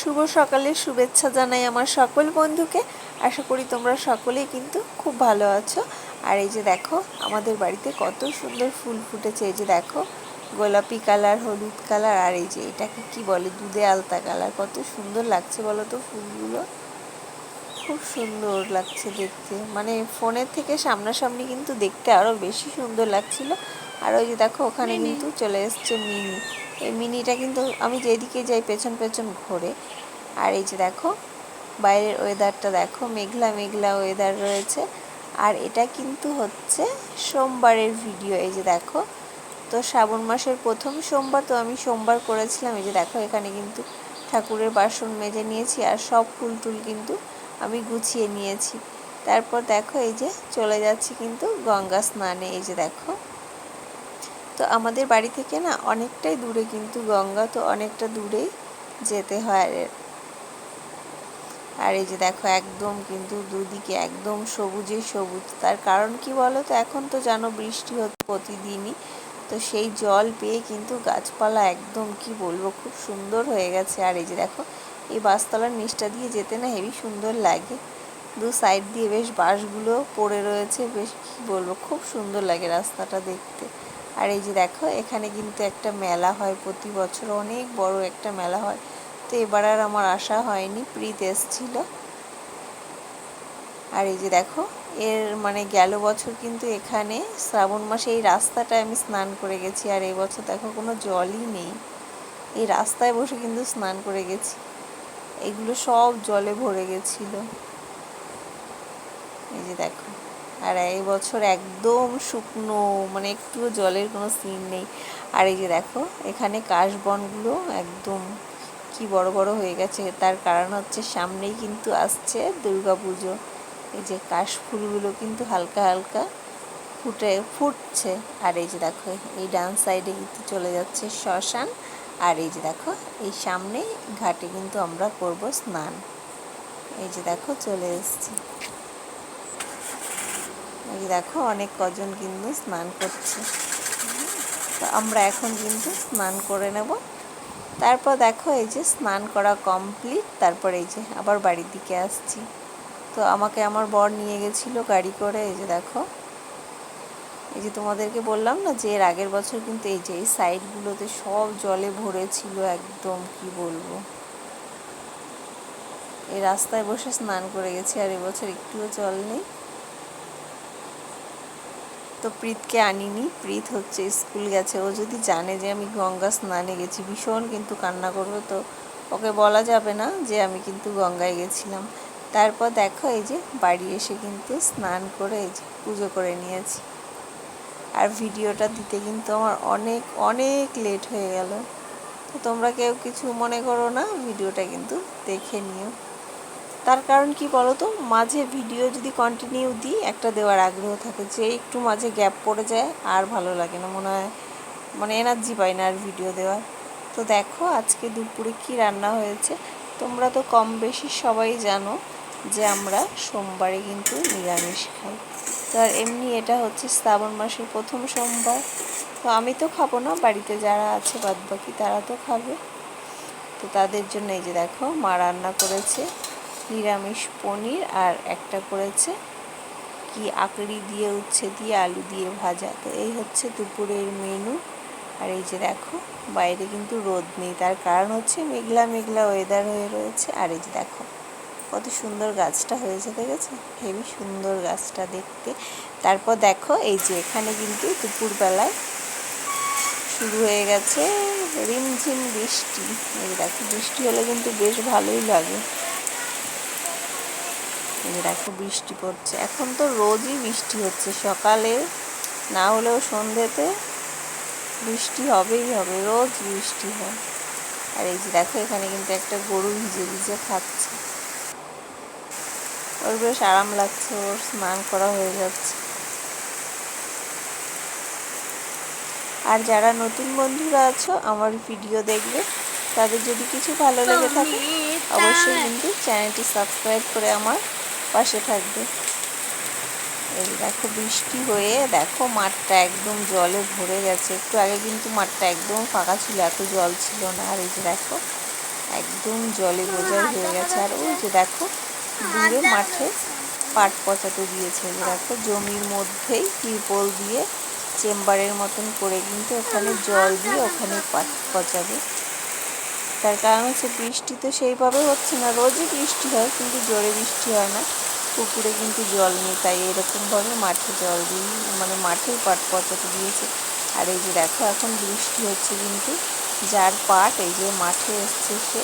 শুভ সকালের শুভেচ্ছা জানাই আমার সকল বন্ধুকে। আশা করি তোমরা সকলেই কিন্তু খুব ভালো আছো। আর এই যে দেখো আমাদের বাড়িতে কত সুন্দর ফুল ফুটেছে। এই যে দেখো গোলাপি কালার, হলুদ কালার, আর এই যে এটাকে কি বলে, দুধে আলতা কালার। কত সুন্দর লাগছে বলো তো ফুলগুলো, খুব সুন্দর লাগছে দেখতে। মানে ফোনের থেকে সামনাসামনি কিন্তু দেখতে আরও বেশি সুন্দর লাগছিল। আর ওই যে দেখো ওখানে কিন্তু চলে এসছে মিনি। এই মিনিটা কিন্তু আমি যেদিকে যাই পেছন পেছন ঘোরে। আর এই যে দেখো বাইরের ওয়েদারটা দেখো, মেঘলা মেঘলা ওয়েদার রয়েছে। আর এটা কিন্তু হচ্ছে সোমবারের ভিডিও। এই যে দেখো, তো শ্রাবণ মাসের প্রথম সোমবার, তো আমি সোমবার করেছিলাম। এই যে দেখো এখানে কিন্তু ঠাকুরের বাসন মেজে নিয়েছি আর সব ফুল টুল কিন্তু আমি গুছিয়ে নিয়েছি। তারপর দেখো এই যে চলে যাচ্ছি কিন্তু গঙ্গা স্নানে। এই যে দেখো, তো আমাদের বাড়ি থেকে না অনেকটাই দূরে কিন্তু গঙ্গা, তো অনেকটা দূরেই যেতে হয়। আর এই যে দেখো একদম কিন্তু দুদিকে একদম সবুজে সবুজ। তার কারণ কি বলো তো, এখন তো জানো বৃষ্টি হচ্ছে প্রতিদিনই, তো সেই জল পেয়ে কিন্তু গাছপালা একদম কি বলবো খুব সুন্দর হয়ে গেছে। আর এই যে দেখো এই বাসতলার নিচটা দিয়ে যেতে না হেবি সুন্দর লাগে। দু সাইড দিয়ে বেশ বাঁশগুলো পড়ে রয়েছে, বেশ কি বলবো খুব সুন্দর লাগে রাস্তাটা দেখতে। আর এই যে দেখো এখানে কিন্তু একটা মেলা হয় প্রতি বছর, অনেক বড় একটা মেলা হয়। তো এবার আর আমার আসা হয়নি, প্রীত এসেছিল। আর এই যে দেখো এর মানে গেল বছর কিন্তু এখানে শ্রাবণ মাসে এই রাস্তাটায় আমি স্নান করে গেছি। আর এই বছর দেখো কোনো জলই নেই, এই রাস্তায় বসে কিন্তু স্নান করে গেছি। এগুলো সব জলে ভরে গেছিল। এই যে দেখো, আর এই বছর একদম শুকনো, মানে একটুও জলের কোনো সিন নেই। আর এই যে দেখো এখানে কাশবনগুলো একদম কি বড় বড় হয়ে গেছে। তার কারণ হচ্ছে সামনেই কিন্তু আসছে দুর্গাপুজো। এই যে কাশ ফুলগুলো কিন্তু হালকা হালকা ফুটছে। আর এই যে দেখো এই ডান সাইডে কিন্তু চলে যাচ্ছে শ্মশান। আর এই যে দেখো এই সামনে ঘাটে কিন্তু আমরা করব স্নান। এই যে দেখো চলে এসেছি। এই যে দেখো অনেক কজন কিন্তু স্নান করছে, তো আমরা এখন কিন্তু স্নান করে নেব। তারপর দেখো এই যে স্নান করা কমপ্লিট, তারপর এই যে আবার বাড়ির দিকে আসছি। তো আমাকে আমার বর নিয়ে গেছিলো গাড়ি করে। এই যে দেখো, এই যে তোমাদেরকে বললাম না যে এর আগের বছর কিন্তু এই যে এই সাইডগুলোতে সব জলে ভরে ছিল, একদম কি বলবো। এই রাস্তায় বসে স্নান করে গেছি, আর এবছর একটুও জল নেই। তো প্রীতকে আনিনি, প্রীত হচ্ছে স্কুল গেছে। ও যদি জানে যে আমি গঙ্গা স্নানে গেছি ভীষণ কিন্তু কান্না করবে, তো ওকে বলা যাবে না যে আমি কিন্তু গঙ্গায় গেছিলাম। তারপর দেখো এই যে বাড়ি এসে কিন্তু স্নান করে এই যে পুজো করে নিয়েছি। আর ভিডিওটা দিতে কিন্তু আমার অনেক অনেক লেট হয়ে গেল। তো তোমরা কেউ কিছু মনে করো না, ভিডিওটা কিন্তু দেখে নিও। তার কারণ কি বলো তো, মাঝে ভিডিও যদি কন্টিনিউ দিই একটা দেওয়ার আগ্রহ থাকে, যে একটু মাঝে গ্যাপ পড়ে যায় আর ভালো লাগে না, মনে হয় মানে এনার্জি পাই না আর ভিডিও দেওয়ার। তো দেখো আজকে দুপুরে কি রান্না হয়েছে। তোমরা তো কম বেশি সবাই জানো যে আমরা সোমবারে কিন্তু নিরামিষ খাই। তো আর এমনি এটা হচ্ছে শ্রাবণ মাসের প্রথম সোমবার, তো আমি তো খাবো না, বাড়িতে যারা আছে বাদবাকি তারা তো খাবে। তো তাদের জন্য এই যে দেখো মা রান্না করেছে নিরামিষ পনির, আর একটা করেছে কি আকড়ি দিয়ে উচ্ছে দিয়ে আলু দিয়ে ভাজা। তো এই হচ্ছে দুপুরের মেনু। আর এই যে দেখো বাইরে কিন্তু রোদ নেই, তার কারণ হচ্ছে মেঘলা মেঘলা ওয়েদার হয়ে রয়েছে। আর এই যে দেখো কত সুন্দর গাছটা হয়েছে, দেখেছো হেবি সুন্দর গাছটা দেখতে। তারপর দেখো এই যে এখানে কিন্তু দুপুরবেলায় শুরু হয়ে গেছে রিমঝিম বৃষ্টি। এই দেখো বৃষ্টি হলে কিন্তু বেশ ভালোই লাগে। এই দেখো বৃষ্টি পড়ছে, এখন তো রোজই বৃষ্টি হচ্ছে, সকালে না হলেও সন্ধ্যেতে বৃষ্টি হবেই হবে, রোজ বৃষ্টি হয়। আর এই যে দেখো এখানে কিন্তু একটা গরু ভিজে ভিজে খাচ্ছে, ওর বেশ আরাম লাগছে, ওর স্নান করা হয়ে যাচ্ছে। আর যারা নতুন বন্ধুরা আছো আমার ভিডিও দেখবে, তাদের যদি কিছু ভালো লেগে থাকে অবশ্যই কিন্তু চ্যানেলটি সাবস্ক্রাইব করে আমার পাশে থাকবে। এই দেখো বৃষ্টি হয়ে দেখো মাঠটা একদম জলে ভরে গেছে। একটু আগে কিন্তু মাঠটা একদম ফাঁকা ছিল, এত জল ছিল না। আর এই যে দেখো একদম জলে বোঝাই হয়ে গেছে। আর ওই যে দেখো দূরে মাঠে পাট পচাতে দিয়েছে, যে দেখো জমির মধ্যেই টিউবওয়েল দিয়ে চেম্বারের মতন করে কিন্তু ওখানে জল দিয়ে ওখানে পাট পচাবে। তার কারণ হচ্ছে বৃষ্টি তো সেইভাবে হচ্ছে না, রোজই বৃষ্টি হয় কিন্তু জোরে বৃষ্টি হয় না, পুকুরে কিন্তু জল নেই, তাই এরকমভাবে মাঠে জল দিয়ে মানে মাঠেই পাট পচাতে দিয়েছে। আর এই যে দেখো এখন বৃষ্টি হচ্ছে কিন্তু যার পাট এই যে মাঠে এসছে সে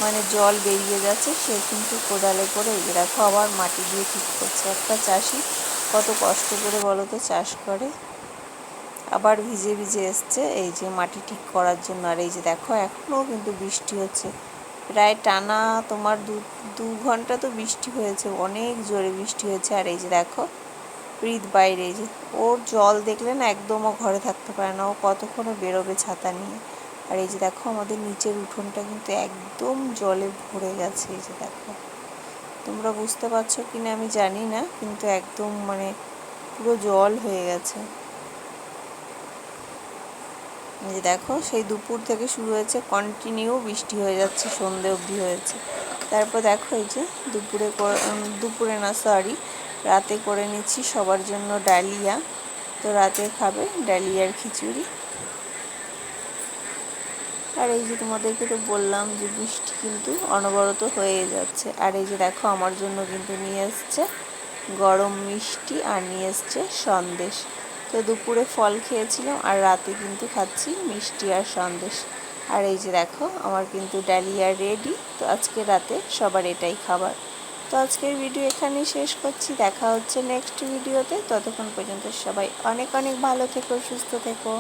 মানে জল বেরিয়ে যাচ্ছে, সে কিন্তু কোদালে করে এই যে দেখো আবার মাটি দিয়ে ঠিক করছে। একটা চাষি কত কষ্ট করে বলো তো চাষ করে, আবার ভিজে ভিজে এসছে এই যে মাটি ঠিক করার জন্য। আর এই যে দেখো এখনও কিন্তু বৃষ্টি হচ্ছে, প্রায় টানা তোমার দু ঘন্টা তো বৃষ্টি হয়েছে, অনেক জোরে বৃষ্টি হয়েছে। আর এই যে দেখো প্রীত বাইরে, এই যে ওর জল দেখলে না একদমও ঘরে থাকতে পারে না, ও কতক্ষণে বেরোবে ছাতা নিয়ে। আর এই যে দেখো আমাদের নিচের উঠোনটা কিন্তু একদম জলে ভরে গেছে, এই যে দেখো তোমরা বুঝতে পারছো কিনা আমি জানি না, কিন্তু একদম মানে পুরো জল হয়ে গেছে। এই যে দেখো সেই দুপুর থেকে শুরু হয়েছে, কন্টিনিউ বৃষ্টি হয়ে যাচ্ছে, সন্ধে অবধি হয়েছে। তারপর দেখো এই যে দুপুরে না সরি রাতে করে নিচ্ছি সবার জন্য ডালিয়া, তো রাতে খাবে ডালিয়ার খিচুড়ি। আর এই যে তোমাদেরকে তো বললাম যে বৃষ্টি কিন্তু অনবরত হয়ে যাচ্ছে। আর এই যে দেখো আমার জন্য কিন্তু নিয়ে এসছে গরম মিষ্টি আর নিয়ে এসছে সন্দেশ। তো দুপুরে ফল খেয়েছিলাম আর রাতে কিন্তু খাচ্ছি মিষ্টি আর সন্দেশ। আর এই যে দেখো আমার কিন্তু ডালিয়া রেডি, তো আজকে রাতে সবার এটাই খাবার। তো আজকের ভিডিও এখানেই শেষ করছি, দেখা হচ্ছে নেক্সট ভিডিওতে। ততক্ষণ পর্যন্ত সবাই অনেক অনেক ভালো থেকো, সুস্থ থেকো।